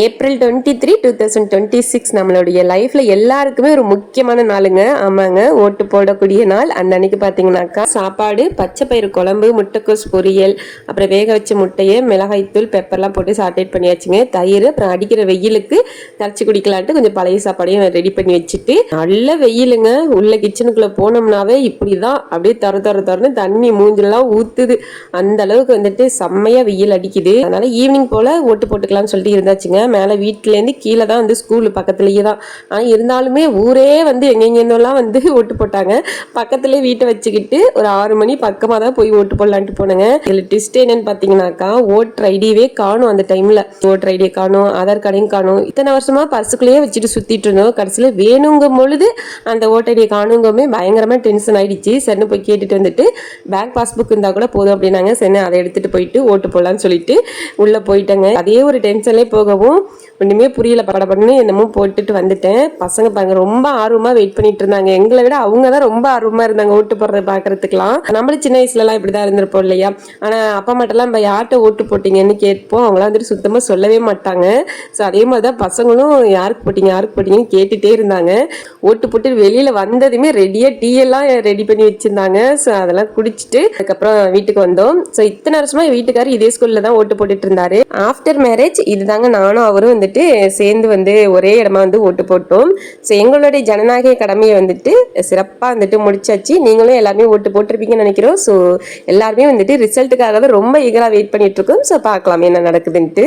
April 23, 2026 நம்மளுடைய லைஃப்ல எல்லாருக்குமே ஒரு முக்கியமான நாளுங்க. ஆமாங்க, ஓட்டு போடக்கூடிய நாள். அன்னைக்கு பார்த்தீங்கன்னாக்கா சாப்பாடு, பச்சை பயிறு குழம்பு, முட்டைக்கோஸ் பொரியல், அப்புறம் வேக வச்ச முட்டையை மிளகாய்த்தூள் பெப்பர்லாம் போட்டு சாட்டேட் பண்ணியாச்சுங்க. தயிர், அப்புறம் அடிக்கிற வெயிலுக்கு கரைச்சி குடிக்கலான்ட்டு கொஞ்சம் பழைய சாப்பாடையும் ரெடி பண்ணி வச்சுட்டு, நல்ல வெயிலுங்க. உள்ள கிச்சனுக்குள்ள போனோம்னாவே இப்படிதான் அப்படியே தரன்னு தண்ணி மூஞ்செல்லாம் ஊத்துது. அந்த அளவுக்கு வந்துட்டு செம்மையா வெயில் அடிக்குது. அதனால ஈவினிங் போல ஓட்டு போட்டுக்கலாம்னு சொல்லிட்டு இருந்தாச்சுங்க. மேலே வீட்டிலேருந்து கீழே தான் வந்து ஸ்கூல் பக்கத்துலேயே தான். ஆனால் இருந்தாலுமே ஊரே வந்து எங்கெங்கெல்லாம் வந்து ஓட்டு போட்டாங்க. பக்கத்துலேயே வீட்டை வச்சுக்கிட்டு ஒரு 6 மணி பக்கமாக தான் போய் ஓட்டு போடலான்ட்டு போனேங்க. இதில் ட்விஸ்ட் என்னன்னு பார்த்தீங்கன்னாக்கா ஓட்டர் ஐடியவே காணும். அந்த டைமில் ஓட்டர் ஐடியை காணும், ஆதார் கார்டையும் காணும். இத்தனை வருஷமா பர்சுக்குள்ளேயே வச்சுட்டு சுற்றிட்டு இருந்தோம். கடைசியில் வேணுங்கும் பொழுது அந்த ஓட்டர் ஐடியை காணுங்கமே பயங்கரமாக டென்ஷன் ஆயிடுச்சு. சரின்னு போய் கேட்டுட்டு வந்துட்டு பேங்க் பாஸ்புக் இருந்தால் கூட போதும் அப்படின்னாங்க. சரி அதை எடுத்துகிட்டு போயிட்டு ஓட்டு போடலான்னு சொல்லிட்டு உள்ளே போயிட்டேங்க. அதே ஒரு டென்ஷன்லேயே போகவும் ஒன்றுமே புரியல. படப்படன்னு என்னமோ போட்டுட்டு வந்துட்டேன். பசங்க பாருங்க ரொம்ப ஆர்வமாக வெயிட் பண்ணிட்டு இருந்தாங்க. எங்களை விட அவங்க தான் ரொம்ப ஆர்வமாக இருந்தாங்க ஓட்டு போடுறத பார்க்கறதுக்குலாம். நம்மளும் சின்ன வயசுலலாம் இப்படி தான் இருந்திருப்போம் இல்லையா? ஆனால் அப்பா மட்டும்லாம் நம்ம யார்கிட்ட ஓட்டு போட்டிங்கன்னு கேட்போம். அவங்களாம் வந்துட்டு சுத்தமாக சொல்லவே மாட்டாங்க. ஸோ அதே மாதிரி தான் பசங்களும் யாருக்கு போட்டிங்கன்னு கேட்டுகிட்டே இருந்தாங்க. ஓட்டு போட்டு வெளியில் வந்ததுமே ரெடியாக டீ எல்லாம் ரெடி பண்ணி வச்சுருந்தாங்க. ஸோ அதெல்லாம் குடிச்சிட்டு அதுக்கப்புறம் வீட்டுக்கு வந்தோம். ஸோ இத்தனை வருஷமா வீட்டுக்காரர் இதே ஸ்கூலில் தான் ஓட்டு போட்டுட்டு இருந்தாரு. ஆஃப்டர் மேரேஜ் இதுதாங்க நானும் அவரும் வந்துட்டு சேர்ந்து வந்து ஒரே இடமா வந்து ஓட்டு போட்டோம். ஸோ எங்களுடைய ஜனநாயக கடமையை வந்துட்டு சிறப்பாக வந்துட்டு முடிச்சாச்சு. நீங்களும் எல்லாருமே ஓட்டு போட்டிருப்பீங்கன்னு நினைக்கிறோம். ஸோ எல்லாருமே வந்துட்டு ரிசல்ட்டுக்காக தான் ரொம்ப ஈகராக வெயிட் பண்ணிட்டு இருக்கோம். ஸோ பார்க்கலாம் என்ன நடக்குதுன்ட்டு.